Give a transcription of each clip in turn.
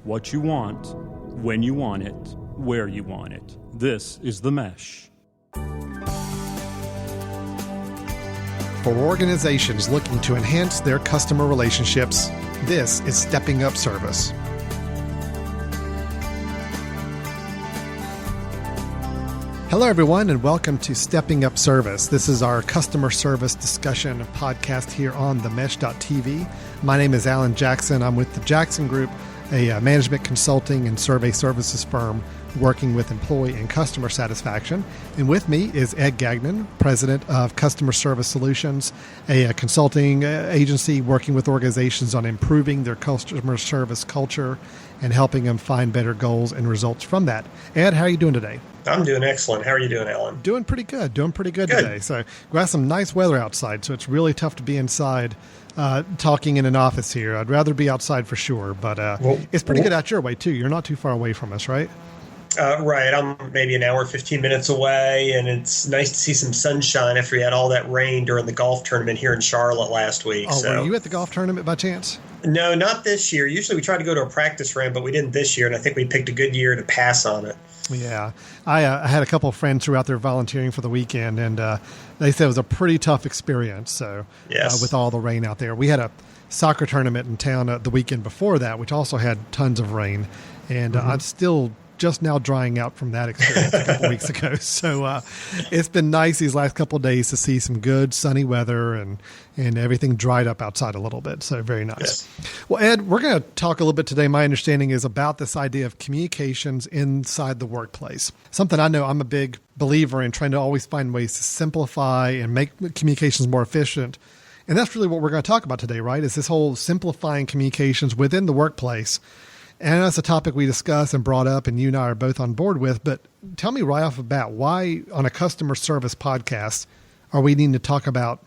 what you want, when you want it, where you want it. This is The Mesh. For organizations looking to enhance their customer relationships, this is Stepping Up Service. Hello, everyone, and welcome to Stepping Up Service. This is our customer service discussion podcast here on themesh.tv. My name is Alan Jackson. I'm with the Jackson Group, a management consulting and survey services firm working with employee and customer satisfaction. And with me is Ed Gagnon, president of Customer Service Solutions, a consulting agency working with organizations on improving their customer service culture and helping them find better goals and results from that. Ed, how are you doing today? I'm doing excellent. How are you doing, Alan? Doing pretty good today. So we have some nice weather outside, so it's really tough to be inside talking in an office here. I'd rather be outside for sure, but it's pretty good out your way, too. You're not too far away from us, right? Right. I'm maybe an hour, 15 minutes away, and it's nice to see some sunshine after we had all that rain during the golf tournament here in Charlotte last week. Oh, were you at the golf tournament by chance? No, not this year. Usually we try to go to a practice round, but we didn't this year, and I think we picked a good year to pass on it. Yeah. I had a couple of friends who were out there volunteering for the weekend, and they said it was a pretty tough experience. So yes. With all the rain out there. We had a soccer tournament in town the weekend before that, which also had tons of rain, and I'm still just now drying out from that experience a couple weeks ago. So it's been nice these last couple of days to see some good sunny weather and everything dried up outside a little bit. So very nice. Yes. Well, Ed, we're going to talk a little bit today. My understanding is about this idea of communications inside the workplace. Something I know I'm a big believer in, trying to always find ways to simplify and make communications more efficient. And that's really what we're going to talk about today, right? Is this whole simplifying communications within the workplace. And that's a topic we discussed and brought up, and you and I are both on board with. But tell me right off the bat, why on a customer service podcast are we needing to talk about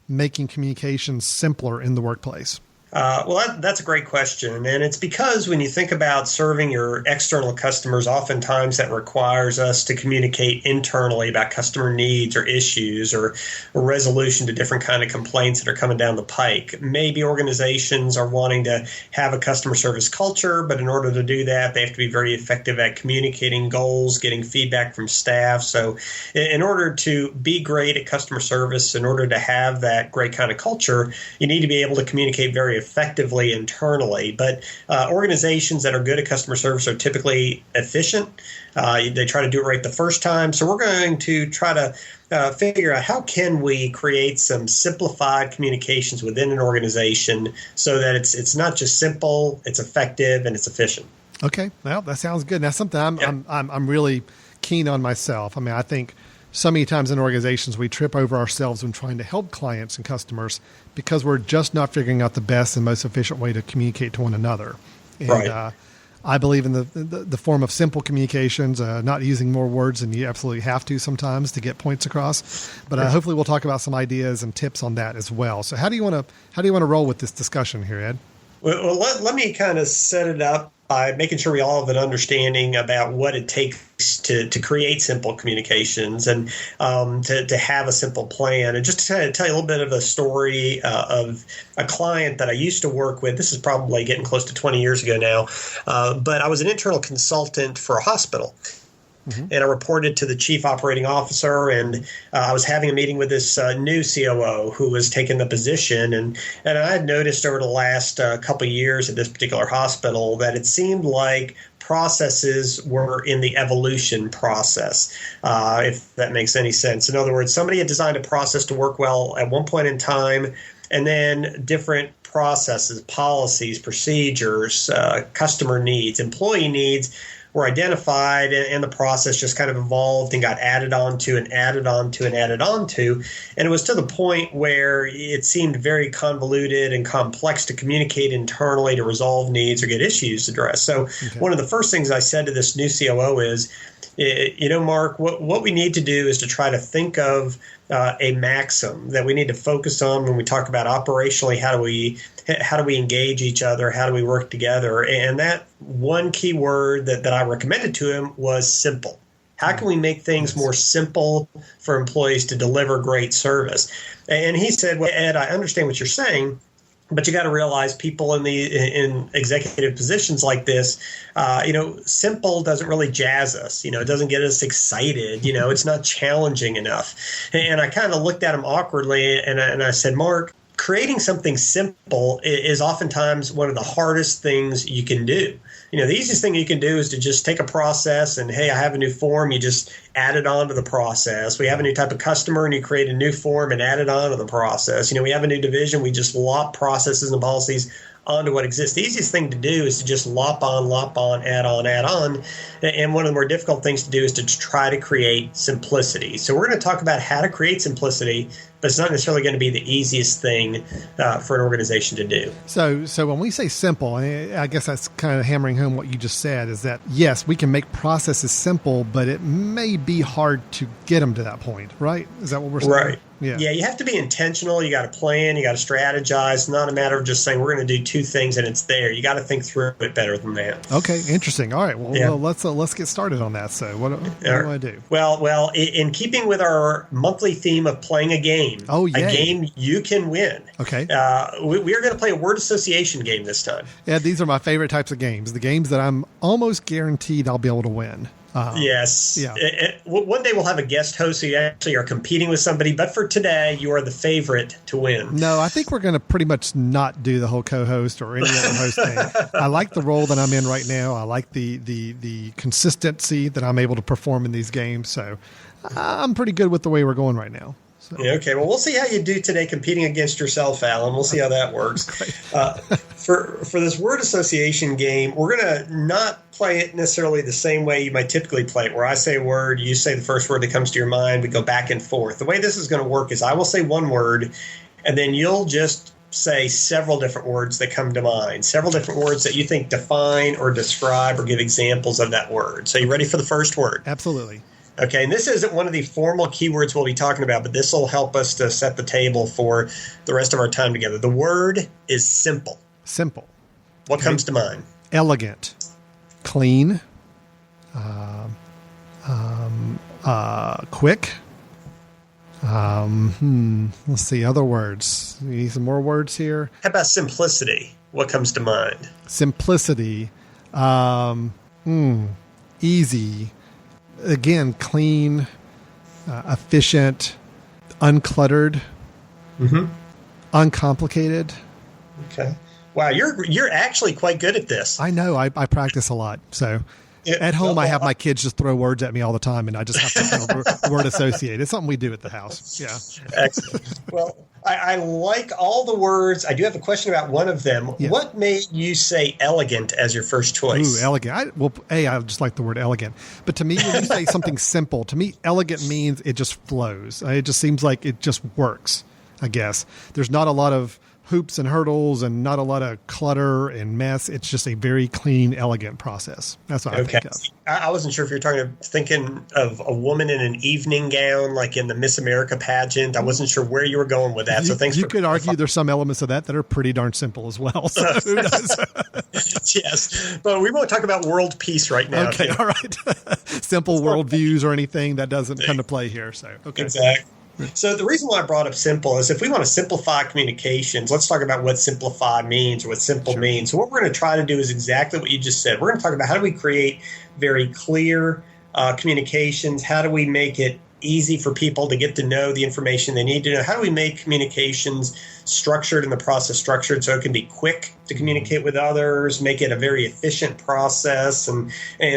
making communications simpler in the workplace? Well, that's a great question. And it's because when you think about serving your external customers, oftentimes that requires us to communicate internally about customer needs or issues or resolution to different kind of complaints that are coming down the pike. Maybe organizations are wanting to have a customer service culture, but in order to do that, they have to be very effective at communicating goals, getting feedback from staff. So in order to be great at customer service, in order to have that great kind of culture, you need to be able to communicate very effectively internally. But organizations that are good at customer service are typically efficient. They try to do it right the first time. So we're going to try to figure out how can we create some simplified communications within an organization so that it's not just simple, it's effective, and it's efficient. Okay, well, that sounds good. Now, something I'm really keen on myself. I mean, I think so many times in organizations, we trip over ourselves when trying to help clients and customers because we're just not figuring out the best and most efficient way to communicate to one another. And right. I believe in the form of simple communications, not using more words than you absolutely have to sometimes to get points across. But hopefully we'll talk about some ideas and tips on that as well. So how do you want to roll with this discussion here, Ed? Well, let me kind of set it up by making sure we all have an understanding about what it takes to create simple communications and to have a simple plan. And just to kind of tell you a little bit of a story of a client that I used to work with. This is probably getting close to 20 years ago now, but I was an internal consultant for a hospital. Mm-hmm. And I reported to the chief operating officer, and I was having a meeting with this new COO who was taking the position. And I had noticed over the last couple of years at this particular hospital that it seemed like processes were in the evolution process, if that makes any sense. In other words, somebody had designed a process to work well at one point in time, and then different processes, policies, procedures, customer needs, employee needs were identified, and the process just kind of evolved and got added onto and added onto and added onto. And it was to the point where it seemed very convoluted and complex to communicate internally to resolve needs or get issues addressed. So One of the first things I said to this new COO is, Mark, what we need to do is to try to think of a maxim that we need to focus on when we talk about operationally. How do we engage each other? How do we work together? And that one key word that I recommended to him was simple. How can we make things more simple for employees to deliver great service? And he said, well, Ed, I understand what you're saying, But you got to realize people in executive positions like this, simple doesn't really jazz us. It doesn't get us excited. It's not challenging enough. And I kind of looked at him awkwardly and I said, Mark, creating something simple is oftentimes one of the hardest things you can do. The easiest thing you can do is to just take a process and, hey, I have a new form. You just add it on to the process. We have a new type of customer and you create a new form and add it on to the process. We have a new division. We just lop processes and policies onto what exists. The easiest thing to do is to just lop on, add on. And one of the more difficult things to do is to try to create simplicity. So we're going to talk about how to create simplicity, but it's not necessarily going to be the easiest thing for an organization to do. So when we say simple, I guess that's kind of hammering home what you just said, is that, yes, we can make processes simple, but it may be hard to get them to that point, right? Is that what we're saying? Right. Yeah, you have to be intentional. You got to plan. You got to strategize. It's not a matter of just saying we're going to do two things and it's there. You got to think through it better than that. Okay, interesting. All right, well let's get started on that. So what do I do? Well, in keeping with our monthly theme of playing a game, a game you can win. Okay, we are going to play a word association game this time. Yeah, these are my favorite types of games. The games that I'm almost guaranteed I'll be able to win. Yes. Yeah. One day we'll have a guest host who actually are competing with somebody, but for today, you are the favorite to win. No, I think we're going to pretty much not do the whole co-host or any other host thing. I like the role that I'm in right now. I like the consistency that I'm able to perform in these games. So I'm pretty good with the way we're going right now. So. Okay, well, we'll see how you do today competing against yourself, Alan. We'll see how that works. For this word association game, we're going to not play it necessarily the same way you might typically play it, where I say a word, you say the first word that comes to your mind, we go back and forth. The way this is going to work is I will say one word, and then you'll just say several different words that come to mind, several different words that you think define or describe or give examples of that word. So you ready for the first word? Absolutely. Okay, and this isn't one of the formal keywords we'll be talking about, but this will help us to set the table for the rest of our time together. The word is simple. Simple. What comes to mind? Elegant. Clean. Quick. Let's see, other words. You need some more words here. How about simplicity? What comes to mind? Simplicity. Easy. Again, clean, efficient, uncluttered, uncomplicated. Okay. Wow, you're actually quite good at this. I know. I practice a lot. So at home, I have my kids just throw words at me all the time, and I just have to kind of word associate. It's something we do at the house. Yeah. Excellent. Well, I like all the words. I do have a question about one of them. Yeah. What made you say elegant as your first choice? Ooh, elegant. I just like the word elegant. But to me, when you say something simple, to me, elegant means it just flows. It just seems like it just works, I guess. There's not a lot of hoops and hurdles and not a lot of clutter and mess. It's just a very clean, elegant process. That's what I think of. I wasn't sure if you're thinking of a woman in an evening gown, like in the Miss America pageant. I wasn't sure where you were going with that. So thanks. You could argue there's some elements of that are pretty darn simple as well. So who knows? Yes, but we won't talk about world peace right now. Okay, all right. Simple world views or anything that doesn't come to play here. So okay, exactly. So the reason why I brought up simple is if we want to simplify communications, let's talk about what simplify means or what simple means. So what we're going to try to do is exactly what you just said. We're going to talk about how do we create very clear communications? How do we make it easy for people to get to know the information they need to know? How do we make communications structured and the process structured so it can be quick to communicate with others, make it a very efficient process and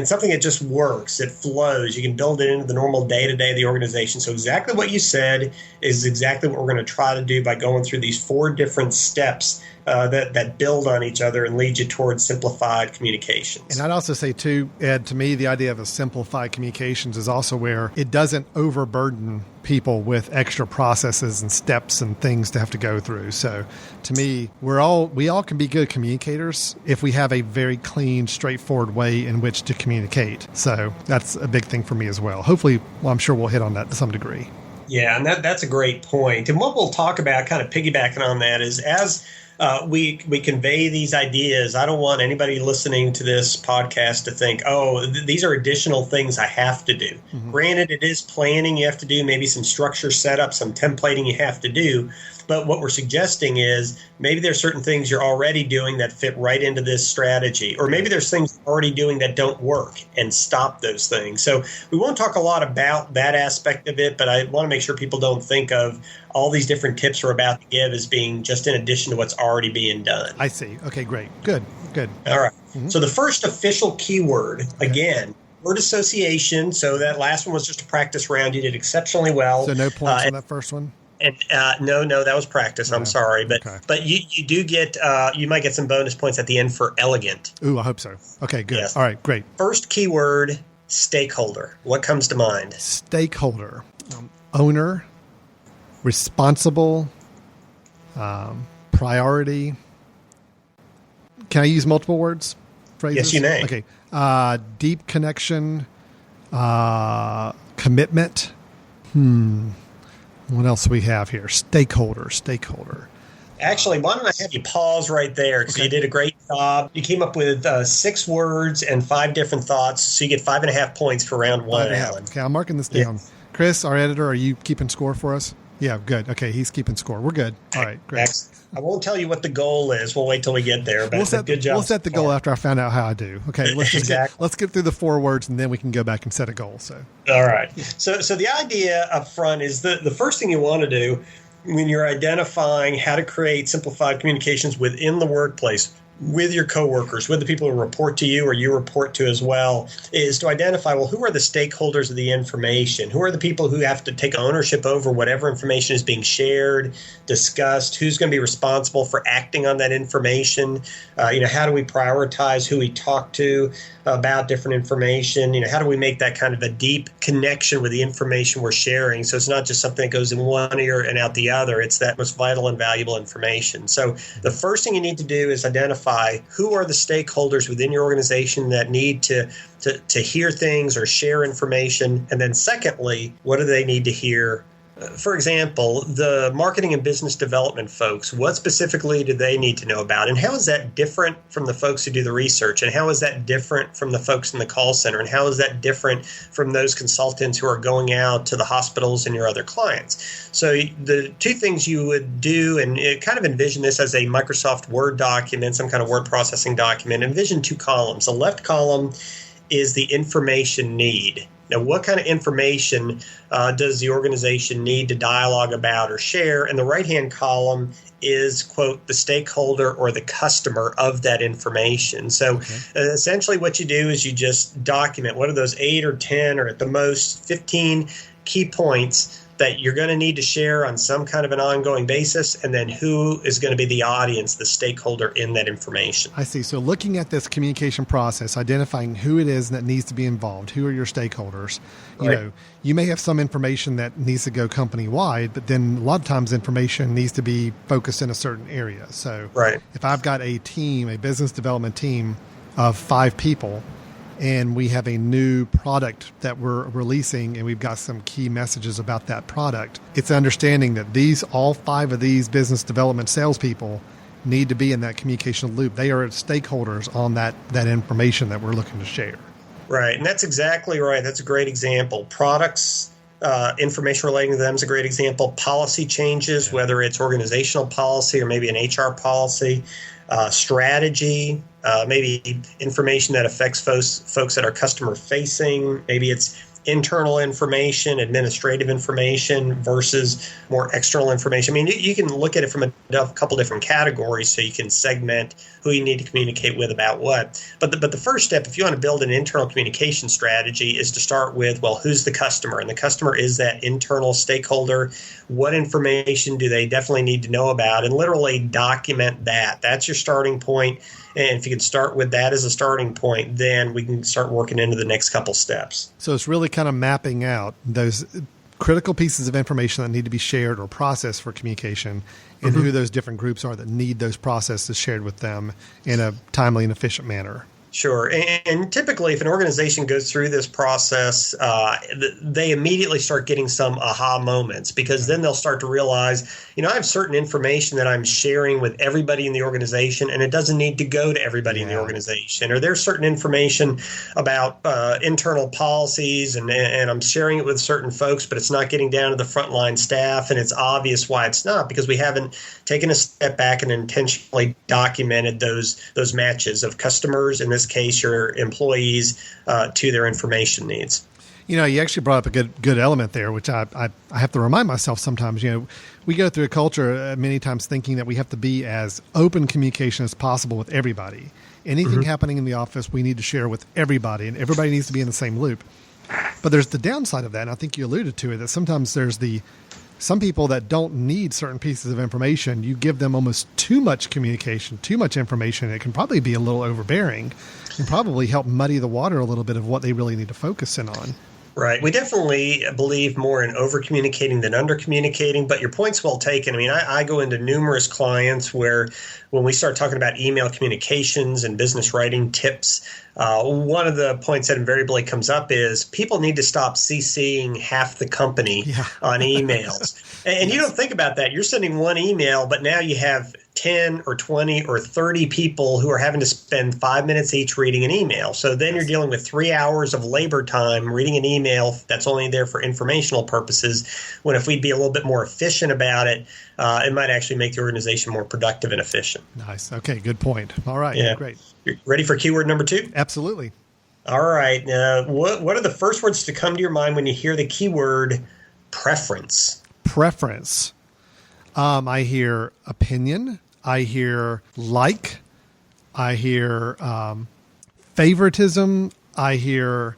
something that just works, it flows. You can build it into the normal day-to-day of the organization. So exactly what you said is exactly what we're going to try to do by going through these 4 different steps that build on each other and lead you towards simplified communications. And I'd also say, too, Ed, to me, the idea of a simplified communications is also where it doesn't overburden people with extra processes and steps and things to have to go through. So to me, we all can be good communicators if we have a very clean, straightforward way in which to communicate. So that's a big thing for me as well. Hopefully, I'm sure we'll hit on that to some degree. Yeah, and that's a great point. And what we'll talk about, kind of piggybacking on that, is as we convey these ideas, I don't want anybody listening to this podcast to think, these are additional things I have to do. Mm-hmm. Granted, it is planning you have to do, maybe some structure setup, some templating you have to do. But what we're suggesting is maybe there's certain things you're already doing that fit right into this strategy, or maybe there's things you're already doing that don't work, and stop those things. So we won't talk a lot about that aspect of it, but I want to make sure people don't think of all these different tips we're about to give as being just in addition to what's already being done. I see. Okay, great. Good. All right. So the first official keyword, again, word association. So that last one was just a practice round. You did exceptionally well. So no points on that first one? And no, that was practice. I'm sorry, but you do get you might get some bonus points at the end for elegant. Ooh, I hope so. Okay, good. Yes. All right, great. First keyword, stakeholder. What comes to mind? Stakeholder, owner, responsible, priority. Can I use multiple words? Phrases? Yes, you may. Okay. Deep connection, commitment. What else do we have here? Stakeholder. Actually, why don't I have you pause right there, because you did a great job. You came up with 6 words and 5 different thoughts, so you get 5.5 points for round 1, Alan. Okay, I'm marking this down. Chris, our editor, are you keeping score for us? Yeah, good. Okay, he's keeping score. We're good. All right, great. I won't tell you what the goal is. We'll wait till we get there. But good job. We'll set the goal after I found out how I do. Okay, let's get through the 4 words, and then we can go back and set a goal. So, all right. So the idea up front is the first thing you want to do when you're identifying how to create simplified communications within the workplace, with your coworkers, with the people who report to you or you report to as well, is to identify, well, who are the stakeholders of the information? Who are the people who have to take ownership over whatever information is being shared, discussed? Who's going to be responsible for acting on that information? How do we prioritize who we talk to about different information? How do we make that kind of a deep connection with the information we're sharing? So it's not just something that goes in one ear and out the other. It's that most vital and valuable information. So the first thing you need to do is identify who are the stakeholders within your organization that need to hear things or share information. And then secondly, what do they need to hear? For example, the marketing and business development folks, what specifically do they need to know about? And how is that different from the folks who do the research? And how is that different from the folks in the call center? And how is that different from those consultants who are going out to the hospitals and your other clients? So the 2 things you would do, and kind of envision this as a Microsoft Word document, some kind of word processing document, envision 2 columns. The left column is the information need. Now, what kind of information does the organization need to dialogue about or share? And the right-hand column is, quote, the stakeholder or the customer of that information. So essentially what you do is you just document what are those 8 or 10 or at the most 15 key points that you're going to need to share on some kind of an ongoing basis, and then who is going to be the audience, the stakeholder in that information. I see. So looking at this communication process, identifying who it is that needs to be involved, who are your stakeholders. You may have some information that needs to go company-wide, but then a lot of times information needs to be focused in a certain area. So if I've got a team, a business development team of 5 people, and we have a new product that we're releasing and we've got some key messages about that product, it's understanding that all 5 of these business development salespeople need to be in that communication loop. They are stakeholders on that information that we're looking to share. Right, and that's exactly right. That's a great example. Products, information relating to them is a great example. Policy changes, whether it's organizational policy or maybe an HR policy, strategy, maybe information that affects folks that are customer facing. Maybe it's internal information, administrative information versus more external information. I mean, you can look at it from a couple different categories, so you can segment who you need to communicate with about what. But the first step, if you want to build an internal communication strategy, is to start with, well, who's the customer? And the customer is that internal stakeholder. What information do they definitely need to know about? And literally document that. That's your starting point. And if you can start with that as a starting point, then we can start working into the next couple steps. So it's really kind of mapping out those critical pieces of information that need to be shared or processed for communication, and who those different groups are that need those processes shared with them in a timely and efficient manner. Sure. And typically, if an organization goes through this process, they immediately start getting some aha moments, because then they'll start to realize, I have certain information that I'm sharing with everybody in the organization, and it doesn't need to go to everybody in the organization. Or there's certain information about internal policies, and I'm sharing it with certain folks, but it's not getting down to the frontline staff, and it's obvious why it's not, because we haven't taken a step back and intentionally documented those matches of customers, in this case your employees, to their information needs. You actually brought up a good element there, which I have to remind myself sometimes. We go through a culture many times thinking that we have to be as open communication as possible with everybody. Anything happening in the office, we need to share with everybody, and everybody needs to be in the same loop. But there's the downside of that, and I think you alluded to it, that sometimes there's some people that don't need certain pieces of information. You give them almost too much communication, too much information. It can probably be a little overbearing and probably help muddy the water a little bit of what they really need to focus in on. Right. We definitely believe more in over-communicating than under-communicating, but your point's well taken. I mean, I go into numerous clients where when we start talking about email communications and business writing tips, one of the points that invariably comes up is people need to stop CCing half the company on emails. And you don't think about that. You're sending one email, but now you have 10 or 20 or 30 people who are having to spend 5 minutes each reading an email. So then you're dealing with 3 hours of labor time reading an email that's only there for informational purposes, when if we'd be a little bit more efficient about it, it might actually make the organization more productive and efficient. Nice. Okay, good point. All right, great. You're ready for keyword number 2? Absolutely. All right. What are the first words to come to your mind when you hear the keyword preference? Preference. I hear opinion. I hear like. I hear favoritism. I hear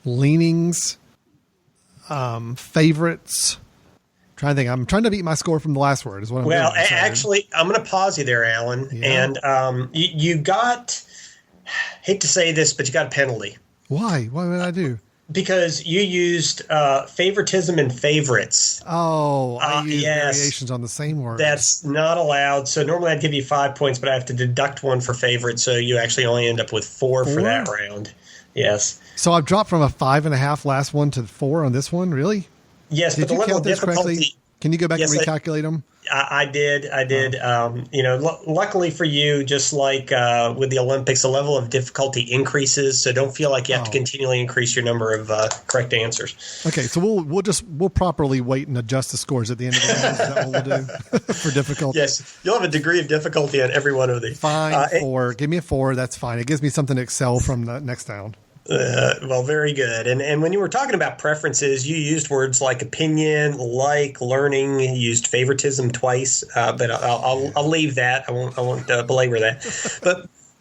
leanings, favorites. I'm trying to beat my score from the last word is what I'm doing. Well, actually, I'm going to pause you there, Alan. Yeah. And you got, hate to say this, but you got a penalty. Why? What did I do? Because you used favoritism and favorites. Oh, I used variations on the same word. That's not allowed. So normally I'd give you 5 points, but I have to deduct 1 for favorite. So you actually only end up with 4 for that round. Yes. So I've dropped from a 5.5 last one to 4 on this one. Really? Yes. Did but you the level count of this correctly? difficulty. Can you go back and recalculate them? I did. Luckily for you, just like with the Olympics, the level of difficulty increases. So don't feel like you have to continually increase your number of correct answers. Okay, so we'll properly wait and adjust the scores at the end of the round. Is that what we'll do for difficulty? Yes, you'll have a degree of difficulty on every one of these. Fine, 4. Give me a 4. That's fine. It gives me something to excel from the next round. Well, very good. And when you were talking about preferences, you used words like opinion, like, learning. You used favoritism twice, but I'll leave that. I won't belabor that.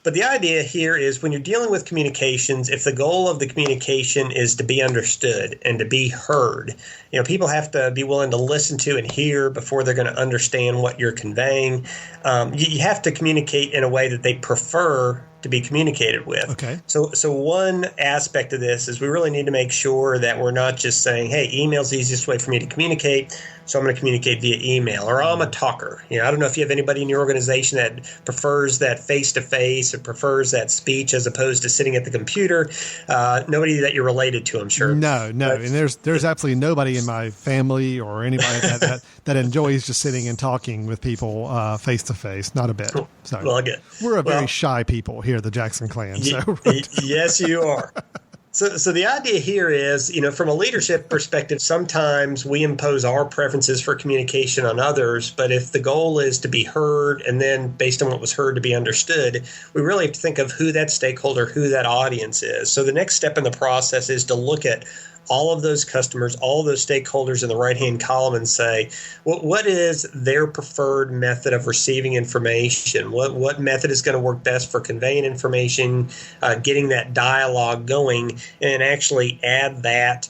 But the idea here is when you're dealing with communications, if the goal of the communication is to be understood and to be heard, people have to be willing to listen to and hear before they're going to understand what you're conveying. You have to communicate in a way that they prefer to be communicated with. Okay. So one aspect of this is we really need to make sure that we're not just saying, hey, email's the easiest way for me to communicate, so I'm going to communicate via email, or I'm a talker. I don't know if you have anybody in your organization that prefers that face-to-face or prefers that speech as opposed to sitting at the computer. Nobody that you're related to, I'm sure. No. And there's absolutely nobody in my family or anybody that enjoys just sitting and talking with people face-to-face. Not a bit. So well, good. We're a very shy people here, the Jackson clan. Yes, you are. So the idea here is, from a leadership perspective, sometimes we impose our preferences for communication on others, but if the goal is to be heard and then based on what was heard to be understood, we really have to think of who that stakeholder, who that audience is. So the next step in the process is to look at all of those customers, all of those stakeholders in the right-hand column and say, what is their preferred method of receiving information? What method is going to work best for conveying information, getting that dialogue going, and actually add that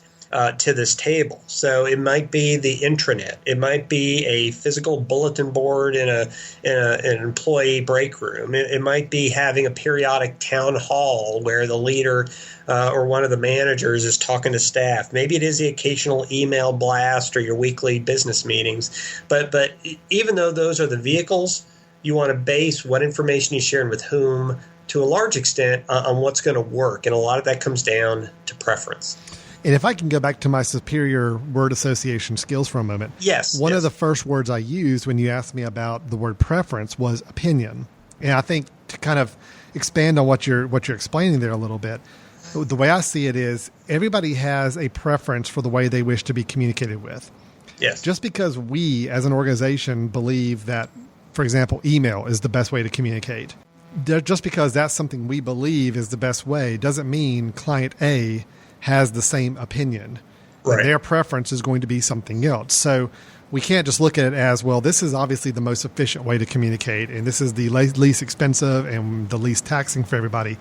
to this table. So it might be the intranet. It might be a physical bulletin board in an employee break room. It might be having a periodic town hall where the leader or one of the managers is talking to staff. Maybe it is the occasional email blast or your weekly business meetings. But even though those are the vehicles, you want to base what information you're sharing with whom to a large extent on what's going to work. And a lot of that comes down to preference. And if I can go back to my superior word association skills for a moment. Yes. One of the first words I used when you asked me about the word preference was opinion. And I think to kind of expand on what you're explaining there a little bit, the way I see it is everybody has a preference for the way they wish to be communicated with. Yes. Just because we as an organization believe that, for example, email is the best way to communicate, just because that's something we believe is the best way doesn't mean client A has the same opinion. Right. Their preference is going to be something else. So we can't just look at it as, well, this is obviously the most efficient way to communicate, and this is the least expensive and the least taxing for everybody.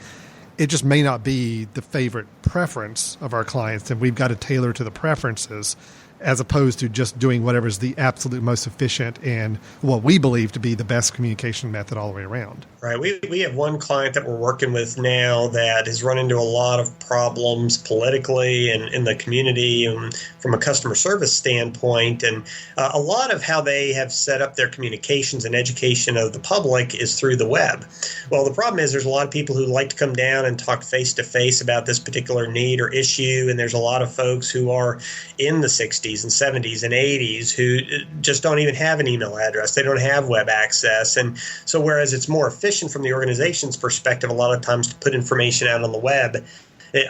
It just may not be the favorite preference of our clients, and we've got to tailor to the preferences as opposed to just doing whatever is the absolute most efficient and what we believe to be the best communication method all the way around. Right. We have one client that we're working with now that has run into a lot of problems politically and in the community and from a customer service standpoint. And a lot of how they have set up their communications and education of the public is through the web. Well, the problem is there's a lot of people who like to come down and talk face to face about this particular need or issue. And there's a lot of folks who are in the 60s and 70s and 80s who just don't even have an email address. They don't have web access. And so whereas it's more efficient from the organization's perspective a lot of times to put information out on the web,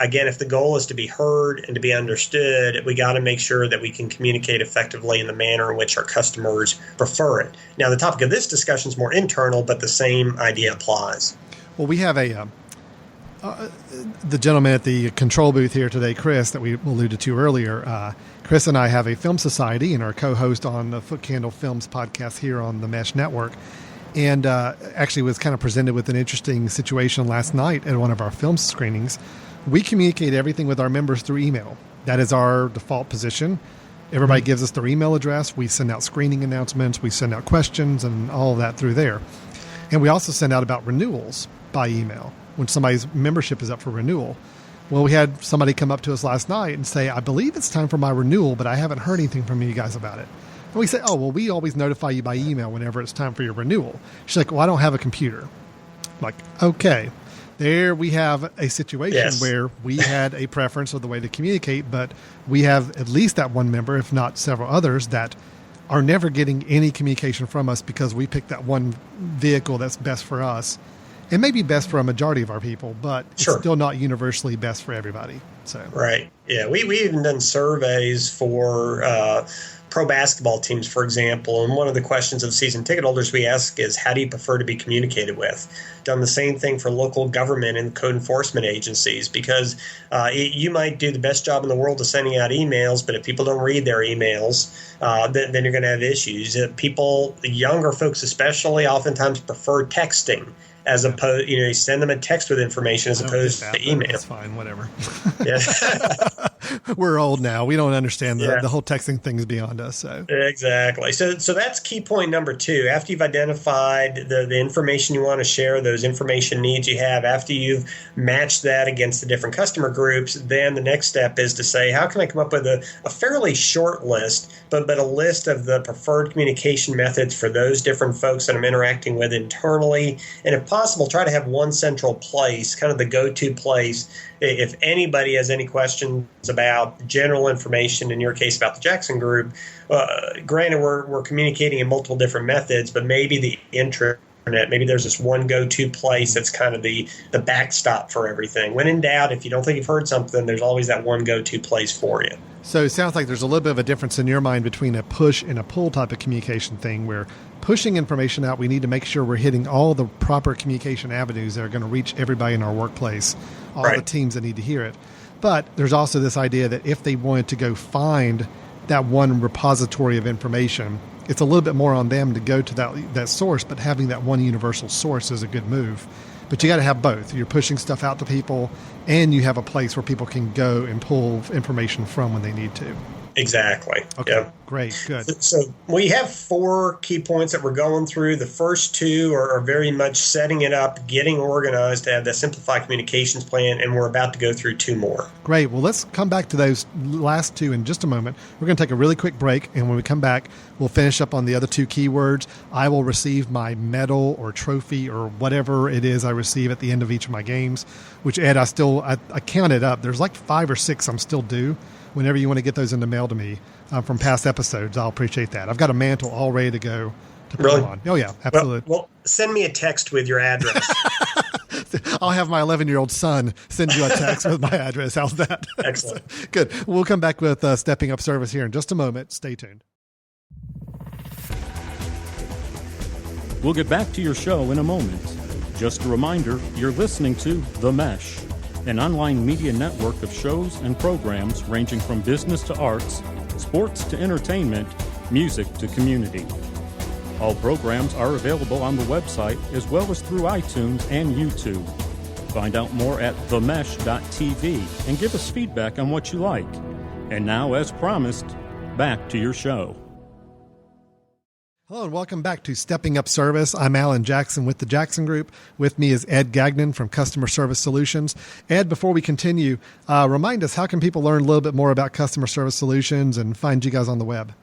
again, if the goal is to be heard and to be understood, we got to make sure that we can communicate effectively in the manner in which our customers prefer it. Now, the topic of this discussion is more internal, but the same idea applies. Well, we have the gentleman at the control booth here today, Chris, that we alluded to earlier. Chris and I have a film society and are co-host on the Foot Candle Films podcast here on the Mesh Network. And actually was kind of presented with an interesting situation last night at one of our film screenings. We communicate everything with our members through email. That is our default position. Everybody gives us their email address. We send out screening announcements. We send out questions and all of that through there. And we also send out about renewals by email when somebody's membership is up for renewal. Well, we had somebody come up to us last night and say, I believe it's time for my renewal, but I haven't heard anything from you guys about it. And we say, oh, well, we always notify you by email whenever it's time for your renewal. She's like, well, I don't have a computer. I'm like, okay. There we have a situation where we had a preference of the way to communicate, but we have at least that one member, if not several others, that are never getting any communication from us because we picked that one vehicle that's best for us. It may be best for a majority of our people, but it's still not universally best for everybody. So right. Yeah. We even done surveys for pro basketball teams, for example. And one of the questions of season ticket holders we ask is, how do you prefer to be communicated with? Done the same thing for local government and code enforcement agencies, because you might do the best job in the world of sending out emails, but if people don't read their emails, then you're going to have issues. People, younger folks especially, oftentimes prefer texting. As opposed, you send them a text with information as opposed to email. That's fine, whatever. Yeah. We're old now. We don't understand the whole texting thing is beyond us. So exactly. So that's key point number 2. After you've identified the information you want to share, those information needs you have, after you've matched that against the different customer groups, then the next step is to say, how can I come up with a fairly short list, but a list of the preferred communication methods for those different folks that I'm interacting with internally, and if possible, try to have one central place, kind of the go-to place. If anybody has any questions about general information, in your case about the Jackson Group, granted we're communicating in multiple different methods, but maybe the internet, maybe there's this one go-to place that's kind of the backstop for everything. When in doubt, if you don't think you've heard something, there's always that one go-to place for you. So it sounds like there's a little bit of a difference in your mind between a push and a pull type of communication thing, where pushing information out, we need to make sure we're hitting all the proper communication avenues that are going to reach everybody in our workplace, all the teams that need to hear it. But there's also this idea that if they wanted to go find that one repository of information, it's a little bit more on them to go to that source, but having that one universal source is a good move. But you got to have both. You're pushing stuff out to people, and you have a place where people can go and pull information from when they need to. Exactly. Okay. Yeah. Great. Good. So we have 4 key points that we're going through. The first 2 are very much setting it up, getting organized to have that simplified communications plan, and we're about to go through 2 more. Great. Well, let's come back to those last 2 in just a moment. We're going to take a really quick break, and when we come back, we'll finish up on the other 2 keywords. I will receive my medal or trophy or whatever it is I receive at the end of each of my games, which, Ed, I counted up. There's like 5 or 6 I'm still due. Whenever you want to get those in the mail to me from past episodes, I'll appreciate that. I've got a mantle all ready to go to put them on. Oh, yeah, absolutely. Well, send me a text with your address. I'll have my 11-year-old son send you a text with my address. How's that? Excellent. Good. We'll come back with Stepping Up Service here in just a moment. Stay tuned. We'll get back to your show in a moment. Just a reminder, you're listening to The Mesh, an online media network of shows and programs ranging from business to arts, sports to entertainment, music to community. All programs are available on the website as well as through iTunes and YouTube. Find out more at themesh.tv and give us feedback on what you like. And now, as promised, back to your show. Hello and welcome back to Stepping Up Service. I'm Alan Jackson with the Jackson Group. With me is Ed Gagnon from Customer Service Solutions. Ed, before we continue, remind us, how can people learn a little bit more about Customer Service Solutions and find you guys on the web?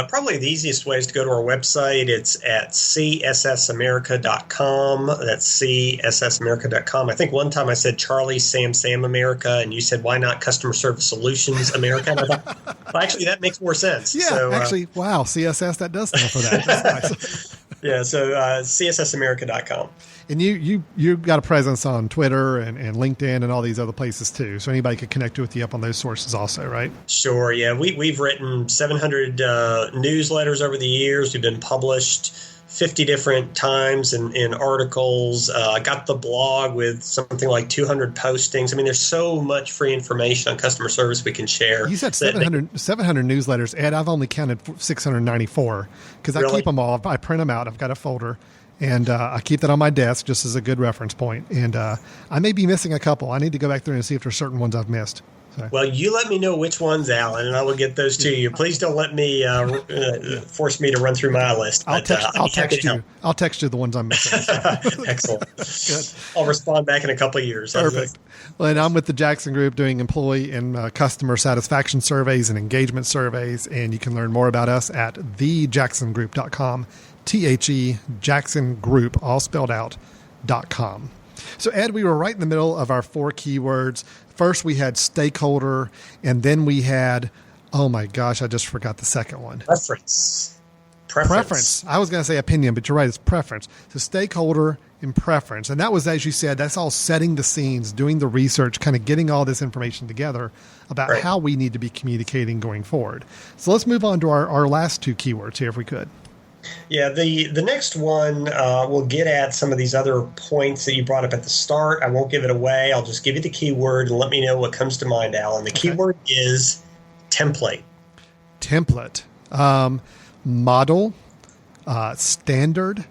Probably the easiest way is to go to our website. It's at cssamerica.com. That's cssamerica.com. I think one time I said Charlie Sam America, and you said, why not Customer Service Solutions America? And I thought, well, actually, that makes more sense. Yeah, so, actually, wow, CSS, that does stand for that. That's nice. Yeah, so cssamerica.com. And you've got a presence on Twitter and LinkedIn and all these other places too. So anybody could connect with you up on those sources also, right? Sure, yeah. We've written 700 newsletters over the years. We've been published 50 different times in articles. Got the blog with something like 200 postings. I mean, there's so much free information on customer service we can share. You said 700 newsletters. Ed, I've only counted 694 because I keep them all. I print them out. I've got a folder. And I keep that on my desk just as a good reference point. And I may be missing a couple. I need to go back through and see if there's certain ones I've missed. So. Well, you let me know which ones, Alan, and I will get those to you. Please don't let me force me to run through my list. I'll text you. I'll text you the ones I'm missing. So. Excellent. Good. I'll respond back in a couple of years. Perfect. Well, and I'm with the Jackson Group doing employee and customer satisfaction surveys and engagement surveys. And you can learn more about us at thejacksongroup.com. THE Jackson Group, all spelled out, .com. So, Ed, we were right in the middle of our 4 keywords. First, we had stakeholder, and then we had, oh my gosh, I just forgot the second one. Preference. I was going to say opinion, but you're right, it's preference. So, stakeholder and preference. And that was, as you said, that's all setting the scenes, doing the research, kind of getting all this information together about how we need to be communicating going forward. So, let's move on to our last 2 keywords here, if we could. Yeah, the next one will get at some of these other points that you brought up at the start. I won't give it away. I'll just give you the keyword and let me know what comes to mind, Alan. The keyword is template. Template. Model. Standard.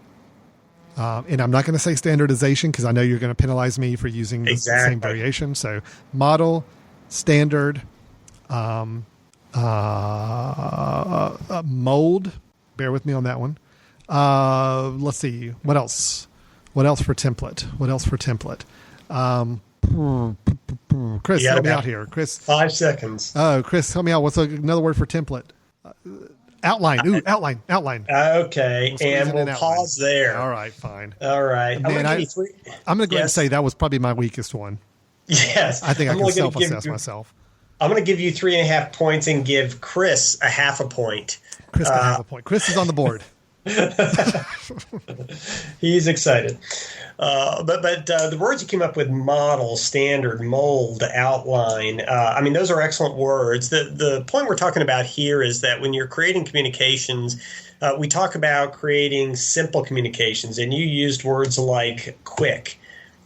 And I'm not going to say standardization because I know you're going to penalize me for using the same variation. So model, standard, mold. Bear with me on that one. Let's see. What else? What else for template? Chris, help me out here. Chris. 5 seconds. Oh, Chris, help me out. What's another word for template? Outline. Ooh, outline. Okay, and we'll pause there. All right, fine. All right. I'm going to go ahead and say that was probably my weakest one. Yes. I think I can self-assess myself. I'm going to give you 3.5 points and give Chris a 0.5 point. Chris can have a point. Chris is on the board. He's excited. But the words you came up with, model, standard, mold, outline, I mean, those are excellent words. The point we're talking about here is that when you're creating communications, we talk about creating simple communications, and you used words like quick.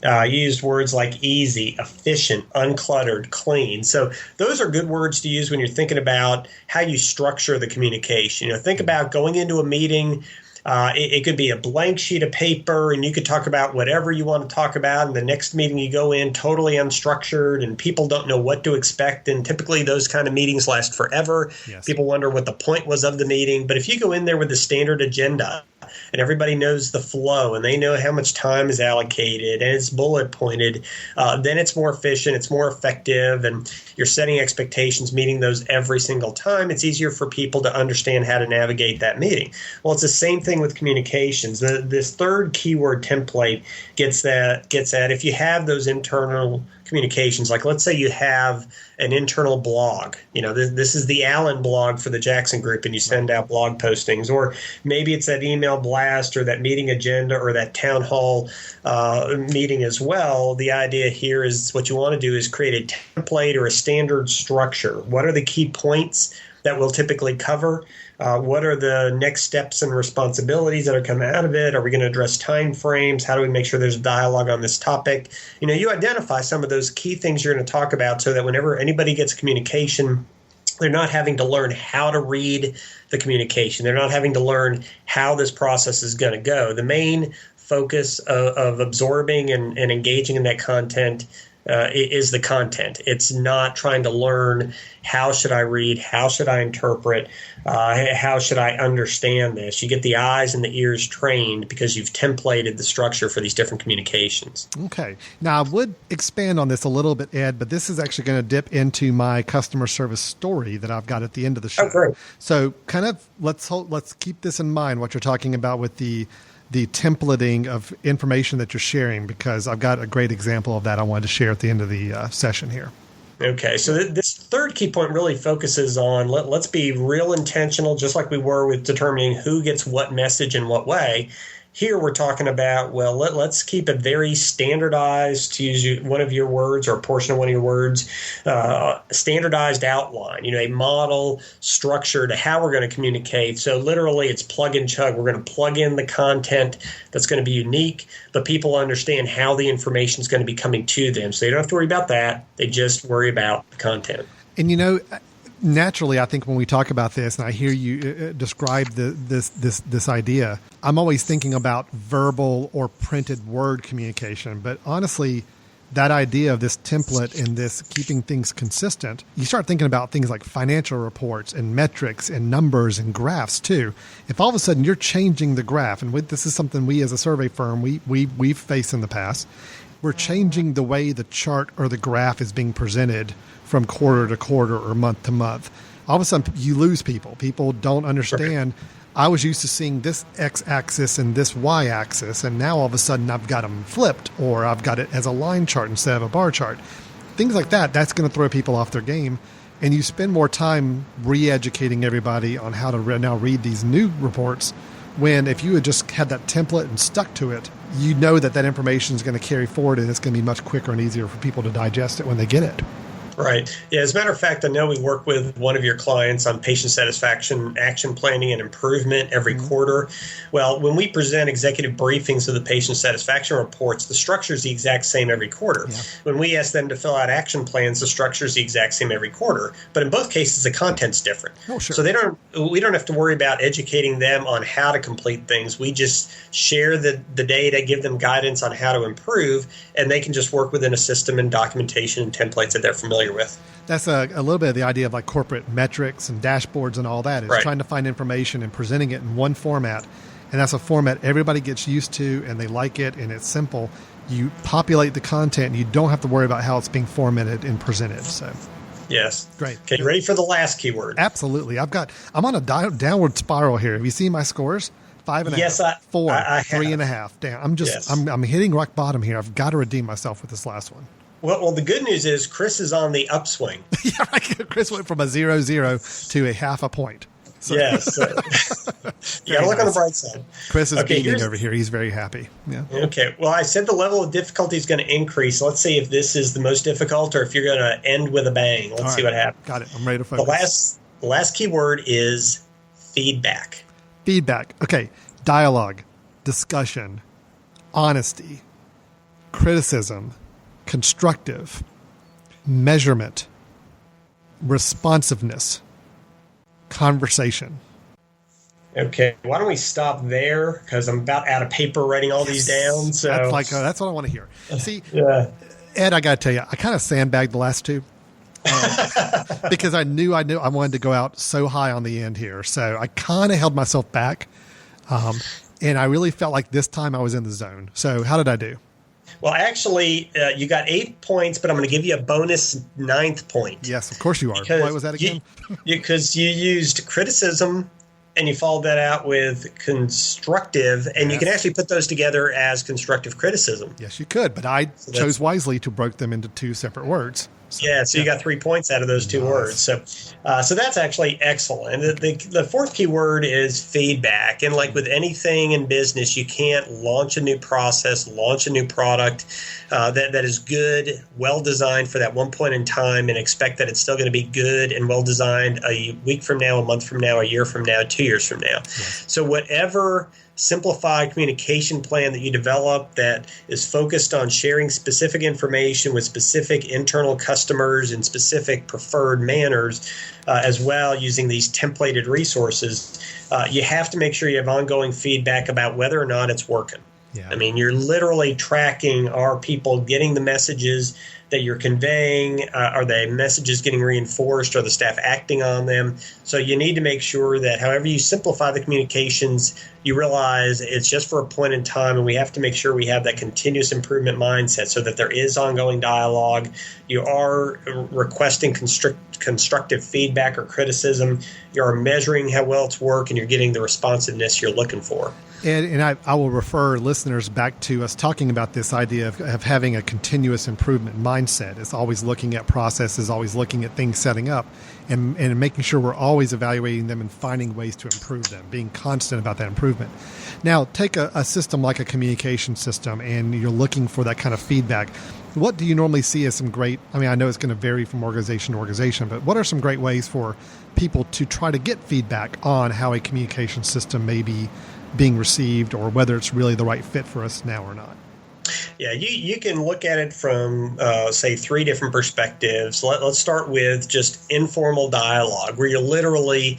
You used words like easy, efficient, uncluttered, clean. So those are good words to use when you're thinking about how you structure the communication. Think about going into a meeting. It could be a blank sheet of paper, and you could talk about whatever you want to talk about. And the next meeting you go in totally unstructured, and people don't know what to expect. And typically those kind of meetings last forever. Yes. People wonder what the point was of the meeting. But if you go in there with the standard agenda, and everybody knows the flow, and they know how much time is allocated, and it's bullet pointed, then it's more efficient, it's more effective, and you're setting expectations, meeting those every single time. It's easier for people to understand how to navigate that meeting. Well, it's the same thing with communications. This third keyword template gets at if you have those internal communications, like let's say you have an internal blog, this is the Allen blog for the Jackson Group, and you send out blog postings, or maybe it's that email blast or that meeting agenda or that town hall meeting as well. The idea here is what you want to do is create a template or a standard structure. What are the key points that we'll typically cover? What are the next steps and responsibilities that are coming out of it? Are we going to address time frames? How do we make sure there's dialogue on this topic? You identify some of those key things you're going to talk about so that whenever anybody gets communication, they're not having to learn how to read the communication. They're not having to learn how this process is going to go. The main focus of absorbing and engaging in that content is the content. It's not trying to learn how should I read, how should I interpret, how should I understand this. You get the eyes and the ears trained because you've templated the structure for these different communications. Okay. Now, I would expand on this a little bit, Ed, but this is actually going to dip into my customer service story that I've got at the end of the show. Oh, great. So kind of let's keep this in mind, what you're talking about with the templating of information that you're sharing, because I've got a great example of that I wanted to share at the end of the session here. Okay, so this third key point really focuses on let's be real intentional, just like we were with determining who gets what message in what way. Here we're talking about, let's keep it very standardized, to use one of your words or a portion of one of your words, standardized outline, a model structure to how we're going to communicate. So literally it's plug and chug. We're going to plug in the content that's going to be unique, but people understand how the information is going to be coming to them. So they don't have to worry about that. They just worry about the content. And naturally, I think when we talk about this, and I hear you describe this idea, I'm always thinking about verbal or printed word communication. But honestly, that idea of this template and this keeping things consistent, you start thinking about things like financial reports and metrics and numbers and graphs too. If all of a sudden you're changing the graph, and this is something we as a survey firm we've faced in the past, we're changing the way the chart or the graph is being presented from quarter to quarter or month to month. All of a sudden, you lose people. People don't understand. I was used to seeing this x-axis and this y-axis, and now all of a sudden I've got them flipped, or I've got it as a line chart instead of a bar chart. Things like that, that's going to throw people off their game. And you spend more time re-educating everybody on how to now read these new reports, when if you had just had that template and stuck to it, you know that information is going to carry forward, and it's going to be much quicker and easier for people to digest it when they get it. Right. Yeah, as a matter of fact, I know we work with one of your clients on patient satisfaction, action planning, and improvement every quarter. Well, when we present executive briefings of the patient satisfaction reports, the structure is the exact same every quarter. Yeah. When we ask them to fill out action plans, the structure is the exact same every quarter. But in both cases, the content's different. Oh, sure. So we don't have to worry about educating them on how to complete things. We just share the data, give them guidance on how to improve, and they can just work within a system and documentation and templates that they're familiar with. That's a little bit of the idea of like corporate metrics and dashboards and all that, is right. Trying to find information and presenting it in one format. And that's a format everybody gets used to, and they like it, and it's simple. You populate the content, and you don't have to worry about how it's being formatted and presented. So, yes. Great. Okay, you ready for the last keyword? Absolutely. I'm on a downward spiral here. Have you seen my scores? 5.5. Yes, 4. I 3.5. Damn. I'm hitting rock bottom here. I've got to redeem myself with this last one. Well, the good news is Chris is on the upswing. Yeah, right. Chris went from a 0.00 to a 0.5 point. So. Yes. You got to look on the bright side. Chris is beaming over here. He's very happy. Yeah. Okay. Well, I said the level of difficulty is going to increase. Let's see if this is the most difficult or if you're going to end with a bang. Let's see what happens. Got it. I'm ready to focus. The last keyword is feedback. Feedback. Okay. Dialogue, discussion, honesty, criticism, constructive, measurement, responsiveness, conversation. Okay, why don't we stop there? Because I'm about out of paper writing all these down. So That's what I want to hear. See, yeah. Ed, I got to tell you, I kind of sandbagged the last two because I knew I wanted to go out so high on the end here. So I kind of held myself back. And I really felt like this time I was in the zone. So how did I do? Well, actually, you got 8 points, but I'm going to give you a bonus 9th point. Yes, of course you are. What was that again? Because you used criticism and you followed that out with constructive, and you can actually put those together as constructive criticism. Yes, you could, but I chose wisely to break them into two separate words. So you got 3 points out of those two words. So that's actually excellent. The fourth key word is feedback. And like with anything in business, you can't launch a new process, launch a new product that is good, well designed for that one point in time, and expect that it's still going to be good and well designed a week from now, a month from now, a year from now, 2 years from now. Yes. So whatever simplified communication plan that you develop that is focused on sharing specific information with specific internal customers in specific preferred manners, as well using these templated resources, you have to make sure you have ongoing feedback about whether or not it's working. Yeah. I mean, you're literally tracking, are people getting the messages that you're conveying? Are the messages getting reinforced? Are the staff acting on them? So you need to make sure that however you simplify the communications, you realize it's just for a point in time, and we have to make sure we have that continuous improvement mindset so that there is ongoing dialogue. You are requesting constructive feedback or criticism. You are measuring how well it's worked, and you're getting the responsiveness you're looking for. And I will refer listeners back to us talking about this idea of having a continuous improvement mindset. It's always looking at processes, always looking at things setting up, and making sure we're always evaluating them and finding ways to improve them, being constant about that improvement. Now, take a system like a communication system, and you're looking for that kind of feedback. What do you normally see as some great, I mean, I know it's going to vary from organization to organization, but what are some great ways for people to try to get feedback on how a communication system may be being received, or whether it's really the right fit for us now or not? Yeah, you can look at it from, say, 3 different perspectives. Let's start with just informal dialogue, where you're literally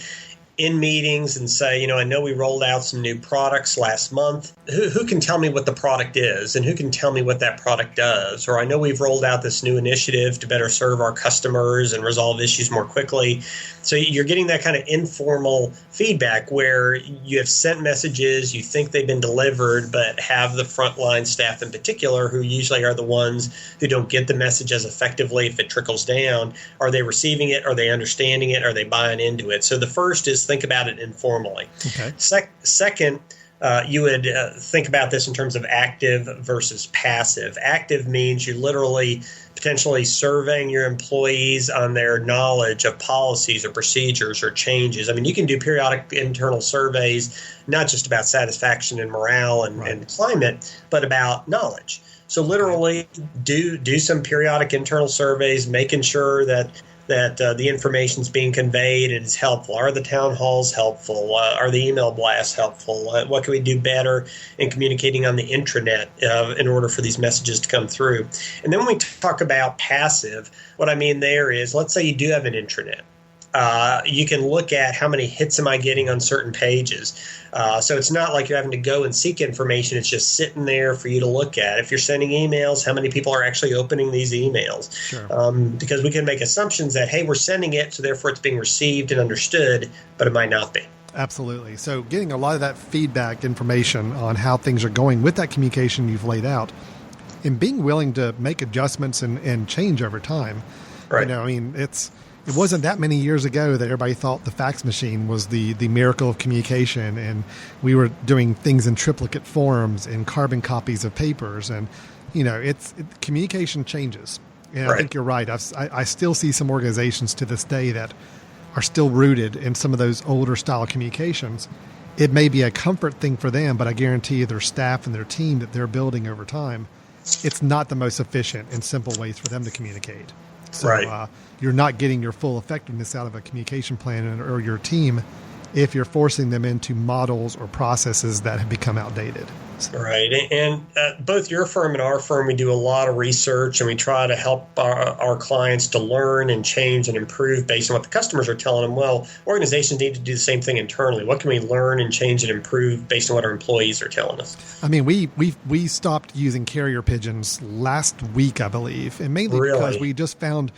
in meetings and say, I know we rolled out some new products last month. Who can tell me what the product is, and who can tell me what that product does? Or I know we've rolled out this new initiative to better serve our customers and resolve issues more quickly. So you're getting that kind of informal feedback where you have sent messages, you think they've been delivered, but have the frontline staff in particular, who usually are the ones who don't get the message as effectively if it trickles down. Are they receiving it? Are they understanding it? Are they buying into it? So the first is think about it informally. Okay. Second, you would think about this in terms of active versus passive. Active means you literally potentially surveying your employees on their knowledge of policies or procedures or changes. I mean, you can do periodic internal surveys, not just about satisfaction and morale and climate, but about knowledge. So literally do some periodic internal surveys, making sure that the information is being conveyed and is helpful. Are the town halls helpful? Are the email blasts helpful? What can we do better in communicating on the intranet in order for these messages to come through? And then when we talk about passive, what I mean there is, let's say you do have an intranet. You can look at how many hits am I getting on certain pages. So it's not like you're having to go and seek information. It's just sitting there for you to look at. If you're sending emails, how many people are actually opening these emails? Sure. Because we can make assumptions that, hey, we're sending it, so therefore it's being received and understood, but it might not be. Absolutely. So getting a lot of that feedback information on how things are going with that communication you've laid out, and being willing to make adjustments and change over time. Right. I mean, it wasn't that many years ago that everybody thought the fax machine was the miracle of communication, and we were doing things in triplicate forms and carbon copies of papers, and communication changes. And I think you're right. I still see some organizations to this day that are still rooted in some of those older style communications. It may be a comfort thing for them, but I guarantee you their staff and their team that they're building over time, it's not the most efficient and simple ways for them to communicate. So you're not getting your full effectiveness out of a communication plan or your team if you're forcing them into models or processes that have become outdated. Right. And both your firm and our firm, we do a lot of research, and we try to help our clients to learn and change and improve based on what the customers are telling them. Well, organizations need to do the same thing internally. What can we learn and change and improve based on what our employees are telling us? I mean, we stopped using carrier pigeons last week, I believe, and mainly because we just found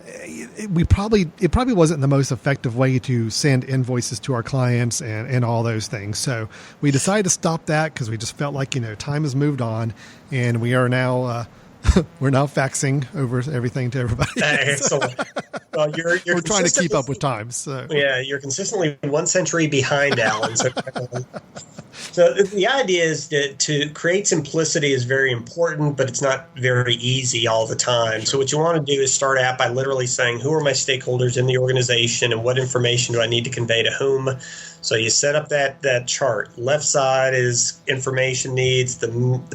it probably wasn't the most effective way to send invoices to our clients and all those things. So we decided to stop that because we just felt like, time has moved on, and we are now we're now faxing over everything to everybody. Excellent. Well, we're trying to keep up with times. So. Yeah, you're consistently 1 century behind, Alan. So the idea is that to create simplicity is very important, but it's not very easy all the time. So what you want to do is start out by literally saying, who are my stakeholders in the organization and what information do I need to convey to whom? So you set up that chart. Left side is information needs. The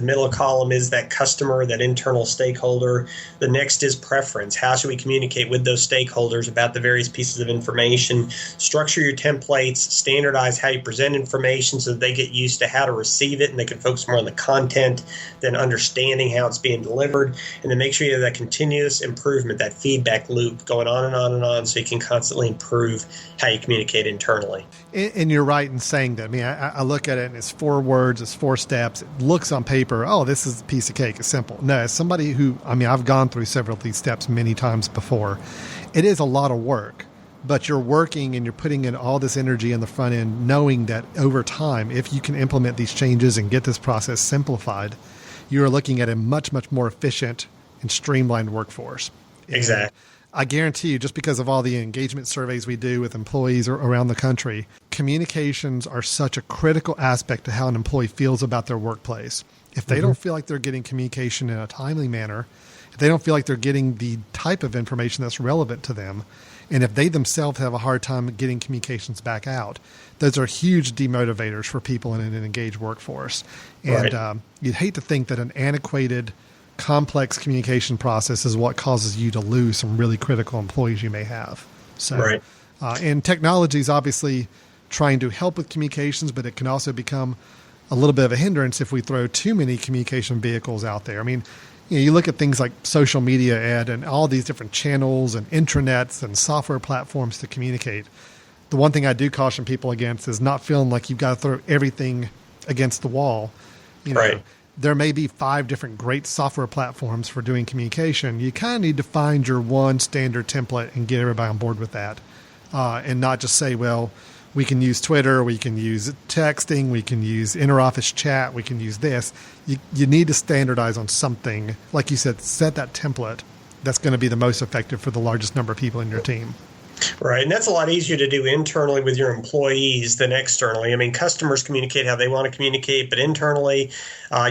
middle column is that customer, that internal stakeholder. The next is preference. How should we communicate with those stakeholders about the various pieces of information? Structure your templates, standardize how you present information so that they get used to how to receive it and they can focus more on the content than understanding how it's being delivered. And then make sure you have that continuous improvement, that feedback loop going on and on and on so you can constantly improve how you communicate internally. And you're right in saying that. I mean, I look at it and it's 4 words, it's 4 steps. It looks on paper, oh, this is a piece of cake. It's simple. No, as somebody who, I've gone through several of these steps many times before. It is a lot of work, but you're working and you're putting in all this energy in the front end, knowing that over time, if you can implement these changes and get this process simplified, you're looking at a much, much more efficient and streamlined workforce. Exactly. And I guarantee you, just because of all the engagement surveys we do with employees around the country, communications are such a critical aspect to how an employee feels about their workplace. If they don't feel like they're getting communication in a timely manner, if they don't feel like they're getting the type of information that's relevant to them, and if they themselves have a hard time getting communications back out, those are huge demotivators for people in an engaged workforce. And you'd hate to think that an antiquated, complex communication process is what causes you to lose some really critical employees you may have. So, and technology is obviously trying to help with communications, but it can also become a little bit of a hindrance if we throw too many communication vehicles out there. I mean, you look at things like social media and all these different channels and intranets and software platforms to communicate. The one thing I do caution people against is not feeling like you've got to throw everything against the wall. There may be 5 different great software platforms for doing communication. You kind of need to find your one standard template and get everybody on board with that, and not just say, well, we can use Twitter, we can use texting, we can use interoffice chat, we can use this. You need to standardize on something. Like you said, set that template that's going to be the most effective for the largest number of people in your team. Right. And that's a lot easier to do internally with your employees than externally. I mean, customers communicate how they want to communicate, but internally,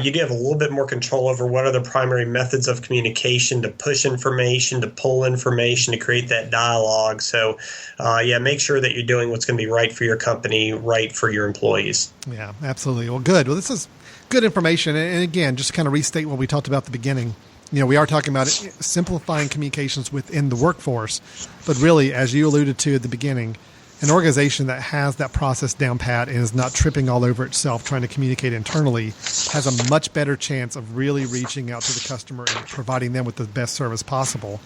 you do have a little bit more control over what are the primary methods of communication to push information, to pull information, to create that dialogue. So, make sure that you're doing what's going to be right for your company, right for your employees. Yeah, absolutely. Well, good. Well, this is good information. And again, just to kind of restate what we talked about at the beginning. We are talking about simplifying communications within the workforce, but really, as you alluded to at the beginning, an organization that has that process down pat and is not tripping all over itself trying to communicate internally has a much better chance of really reaching out to the customer and providing them with the best service possible.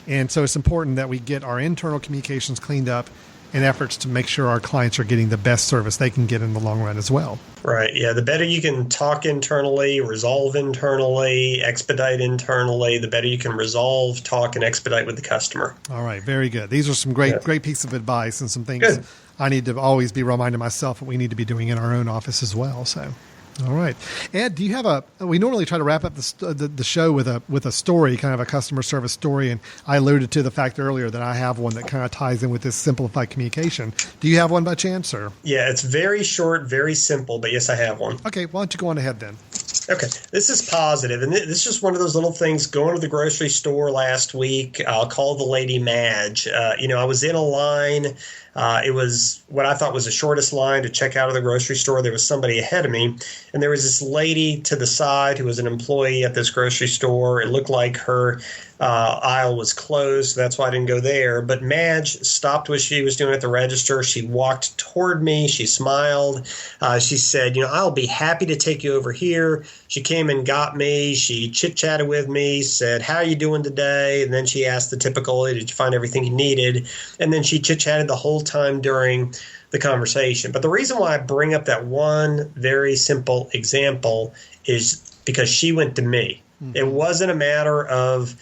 And so it's important that we get our internal communications cleaned up in efforts to make sure our clients are getting the best service they can get in the long run as well. Right. Yeah. The better you can talk internally, resolve internally, expedite internally, the better you can resolve, talk, and expedite with the customer. All right. Very good. These are some great pieces of advice and some things I need to always be reminding myself that we need to be doing in our own office as well. So, all right. Ed, do you have we normally try to wrap up the show with a story, kind of a customer service story. And I alluded to the fact earlier that I have one that kind of ties in with this simplified communication. Do you have one by chance, or? Yeah, it's very short, very simple, but yes, I have one. Okay. Why don't you go on ahead then? Okay. This is positive, and this is just one of those little things. Going to the grocery store last week, I'll call the lady Madge. I was in a line It was what I thought was the shortest line to check out of the grocery store. There was somebody ahead of me, and there was this lady to the side who was an employee at this grocery store. It looked like her aisle was closed, so that's why I didn't go there. But Madge stopped what she was doing at the register. She walked toward me. She smiled. She said, I'll be happy to take you over here. She came and got me. She chit-chatted with me, said, how are you doing today? And then she asked the typical, did you find everything you needed? And then she chit-chatted the whole time during the conversation. But the reason why I bring up that one very simple example is because she went to me. Mm-hmm. It wasn't a matter of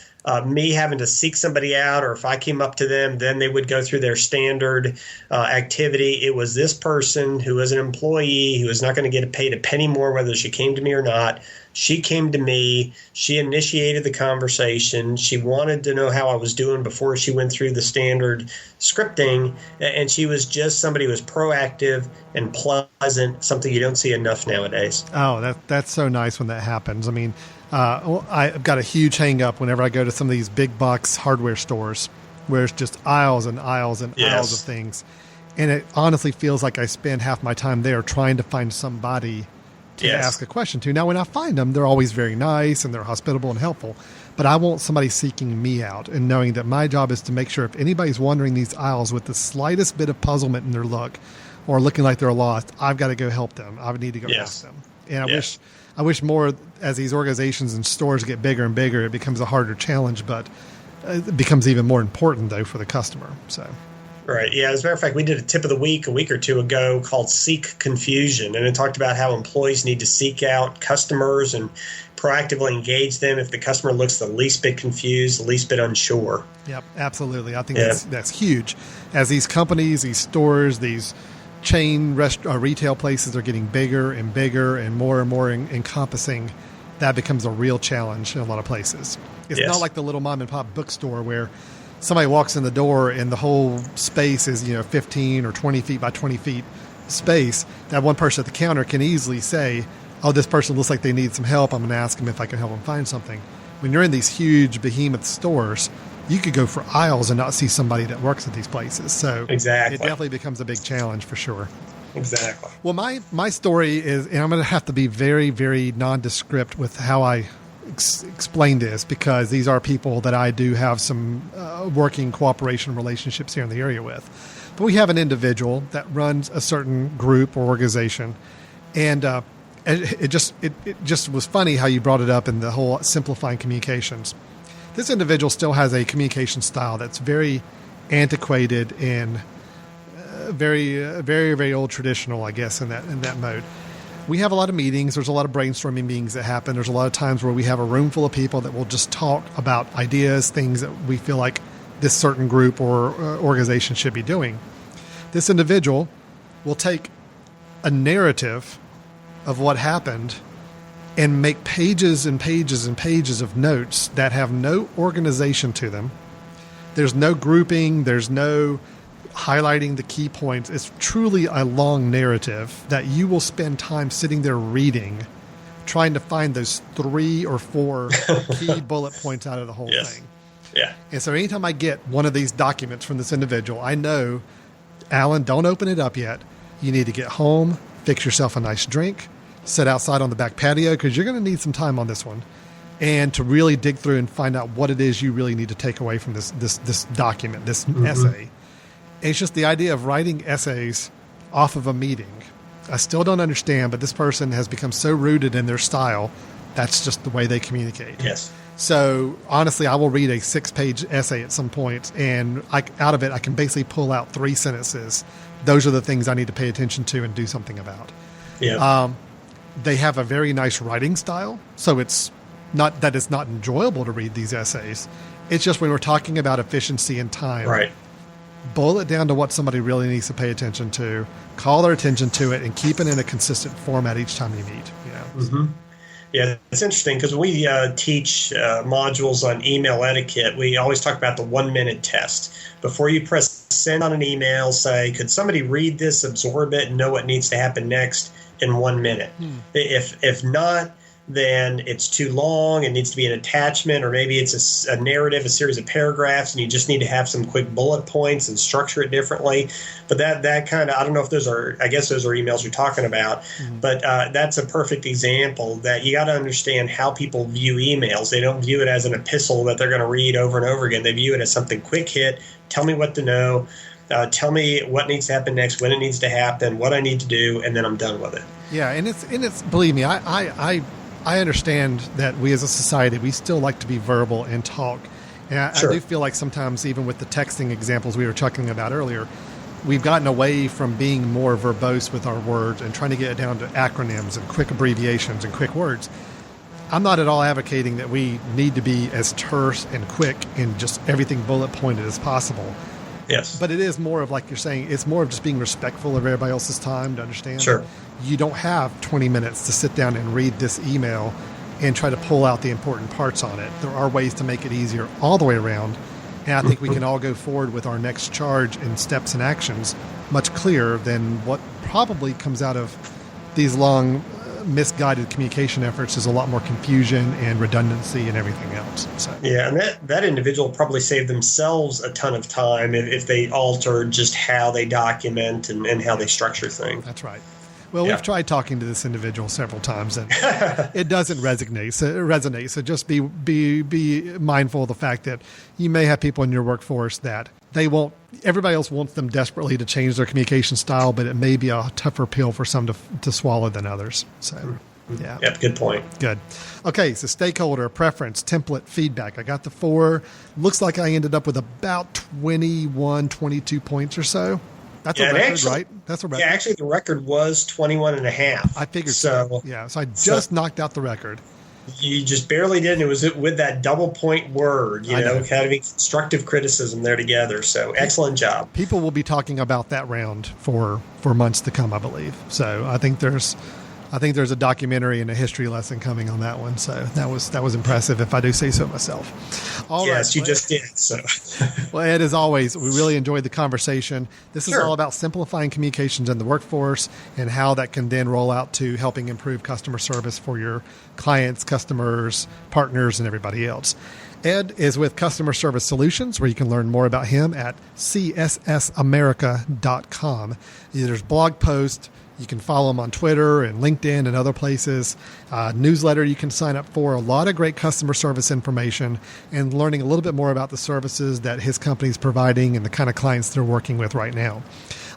me having to seek somebody out, or if I came up to them, then they would go through their standard activity. It was this person who was an employee who was not going to get paid a penny more whether she came to me or not. She came to me. She initiated the conversation. She wanted to know how I was doing before she went through the standard scripting. And she was just somebody who was proactive and pleasant, something you don't see enough nowadays. Oh, that's so nice when that happens. I mean, I've got a huge hang up whenever I go to some of these big box hardware stores where it's just aisles and aisles and aisles of things. And it honestly feels like I spend half my time there trying to find somebody to ask a question to. Now, when I find them, they're always very nice and they're hospitable and helpful. But I want somebody seeking me out and knowing that my job is to make sure if anybody's wandering these aisles with the slightest bit of puzzlement in their look or looking like they're lost, I've got to go help them. I would need to go ask them. And I wish more, as these organizations and stores get bigger and bigger, it becomes a harder challenge, but it becomes even more important, though, for the customer. So. Right. Yeah. As a matter of fact, we did a tip of the week a week or two ago called Seek Confusion. And it talked about how employees need to seek out customers and proactively engage them if the customer looks the least bit confused, the least bit unsure. Yep, absolutely. I think that's huge. As these companies, these stores, these chain retail places are getting bigger and more encompassing, that becomes a real challenge in a lot of places. It's not like the little mom and pop bookstore where somebody walks in the door and the whole space is 15 or 20 feet by 20 feet space. That one person at the counter can easily say, oh, this person looks like they need some help. I'm going to ask them if I can help them find something. When you're in these huge behemoth stores, you could go for aisles and not see somebody that works at these places. So exactly. It definitely becomes a big challenge for sure. Exactly. Well, my story is, and I'm going to have to be very, very nondescript with how I explain this, because these are people that I do have some working cooperation relationships here in the area with. But we have an individual that runs a certain group or organization, and it just was funny how you brought it up in the whole simplifying communications. This individual still has a communication style that's very antiquated and very, very, very old traditional, I guess, in that mode. We have a lot of meetings. There's a lot of brainstorming meetings that happen. There's a lot of times where we have a room full of people that will just talk about ideas, things that we feel like this certain group or organization should be doing. This individual will take a narrative of what happened and make pages and pages and pages of notes that have no organization to them. There's no grouping. There's no highlighting the key points. It's truly a long narrative that you will spend time sitting there reading, trying to find those 3 or 4 key bullet points out of the whole thing. Yeah. And so anytime I get one of these documents from this individual, I know, Alan, don't open it up yet. You need to get home, fix yourself a nice drink, sit outside on the back patio, because you're going to need some time on this one, and to really dig through and find out what it is you really need to take away from this document, this essay. It's just the idea of writing essays off of a meeting. I still don't understand, but this person has become so rooted in their style, that's just the way they communicate. Yes. So honestly, I will read a 6-page essay at some point, and out of it, I can basically pull out 3 sentences. Those are the things I need to pay attention to and do something about. Yeah. They have a very nice writing style, so it's not that it's not enjoyable to read these essays. It's just when we're talking about efficiency and time, right. Boil it down to what somebody really needs to pay attention to, call their attention to it, and keep it in a consistent format each time you meet. Mm-hmm. Yeah, it's interesting because we teach modules on email etiquette. We always talk about the 1-minute test. Before you press send on an email, say, could somebody read this, absorb it, and know what needs to happen next in 1 minute? If not, then it's too long. It needs to be an attachment, or maybe it's a narrative, a series of paragraphs, and you just need to have some quick bullet points and structure it differently. But that kind of, I don't know if I guess those are emails you're talking about, but that's a perfect example that you got to understand how people view emails. They don't view it as an epistle that they're going to read over and over again. They view it as something quick hit. Tell me what to know. Tell me what needs to happen next, when it needs to happen, what I need to do, and then I'm done with it. Yeah, and it's believe me, I understand that we as a society, we still like to be verbal and talk. And Sure. I do feel like sometimes, even with the texting examples we were talking about earlier, we've gotten away from being more verbose with our words and trying to get it down to acronyms and quick abbreviations and quick words. I'm not at all advocating that we need to be as terse and quick and just everything bullet pointed as possible. Yes. But it is more of, like you're saying, it's more of just being respectful of everybody else's time to understand. Sure. You don't have 20 minutes to sit down and read this email and try to pull out the important parts on it. There are ways to make it easier all the way around. And I think we can all go forward with our next charge and steps and actions much clearer than what probably comes out of these long, misguided communication efforts. Is a lot more confusion and redundancy and everything else. So. Yeah, and that individual probably saved themselves a ton of time if they altered just how they document and how they structure things. That's right. Well, Yeah. we've tried talking to this individual several times, and it doesn't resonate. So just be mindful of the fact that you may have people in your workforce that they won't. Everybody else wants them desperately to change their communication style, but it may be a tougher pill for some to swallow than others. So, yeah. Yep, good point. Good. Okay, so stakeholder, preference, template, feedback. I got the 4. Looks like I ended up with about 21, 22 points or so. That's a record, actually, right? That's a record. Yeah, actually, the record was 21 and a half. I figured so. Yeah, so I just knocked out the record. You just barely did, and it was with that double point word, I know. kind of constructive criticism there together. So excellent job. People will be talking about that round for months to come, I believe. So I think there's a documentary and a history lesson coming on that one. So that was impressive, if I do say so myself. All Yes, right. you just did. So, Well, Ed, as always, we really enjoyed the conversation. This is Sure. all about simplifying communications in the workforce and how that can then roll out to helping improve customer service for your clients, customers, partners, and everybody else. Ed is with Customer Service Solutions, where you can learn more about him at cssamerica.com. There's blog posts. You can follow him on Twitter and LinkedIn and other places. Newsletter you can sign up for. A lot of great customer service information and learning a little bit more about the services that his company is providing and the kind of clients they're working with right now.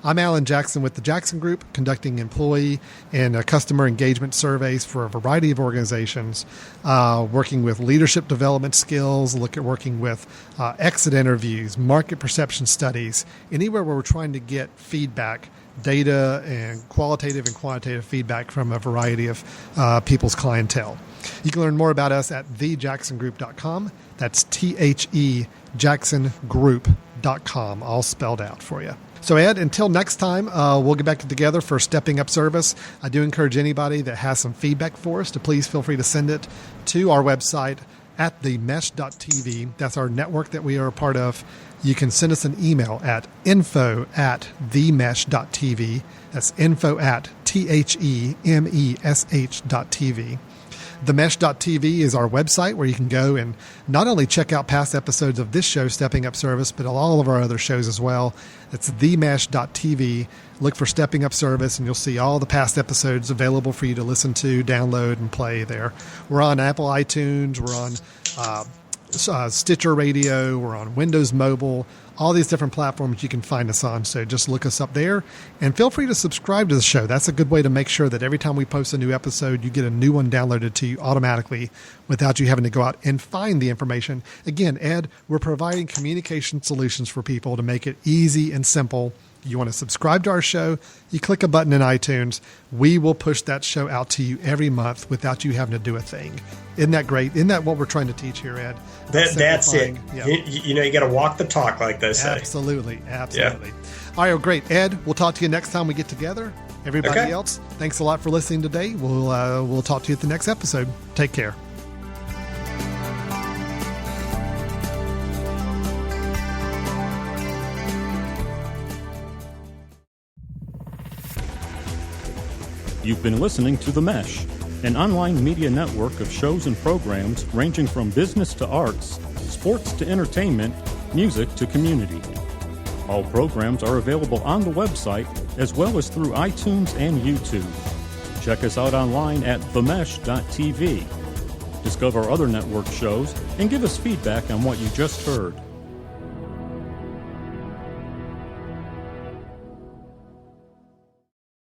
I'm Alan Jackson with the Jackson Group, conducting employee and customer engagement surveys for a variety of organizations, working with leadership development skills, working with exit interviews, market perception studies, anywhere where we're trying to get feedback, data and qualitative and quantitative feedback from a variety of people's clientele. You can learn more about us at thejacksongroup.com. That's THEJacksonGroup.com, all spelled out for you. So, Ed, until next time, we'll get back together for Stepping Up Service. I do encourage anybody that has some feedback for us to please feel free to send it to our website at themesh.tv. That's our network that we are a part of. You can send us an email at info@themesh.tv. That's info@themesh.tv. Themesh.tv is our website where you can go and not only check out past episodes of this show, Stepping Up Service, but all of our other shows as well. It's themesh.tv. Look for Stepping Up Service, and you'll see all the past episodes available for you to listen to, download, and play there. We're on Apple iTunes. We're on Stitcher Radio. We're on Windows Mobile. All these different platforms you can find us on. So just look us up there and feel free to subscribe to the show. That's a good way to make sure that every time we post a new episode, you get a new one downloaded to you automatically without you having to go out and find the information. Again, Ed, we're providing communication solutions for people to make it easy and simple. You want to subscribe to our show, you click a button in iTunes. We will push that show out to you every month without you having to do a thing. Isn't that great? Isn't that what we're trying to teach here, Ed? That's it. Yeah. You got to walk the talk, like they say. Absolutely. Yeah. All right, well, great. Ed, we'll talk to you next time we get together. Everybody else, thanks a lot for listening today. We'll talk to you at the next episode. Take care. You've been listening to The Mesh, an online media network of shows and programs ranging from business to arts, sports to entertainment, music to community. All programs are available on the website as well as through iTunes and YouTube. Check us out online at themesh.tv. Discover other network shows and give us feedback on what you just heard.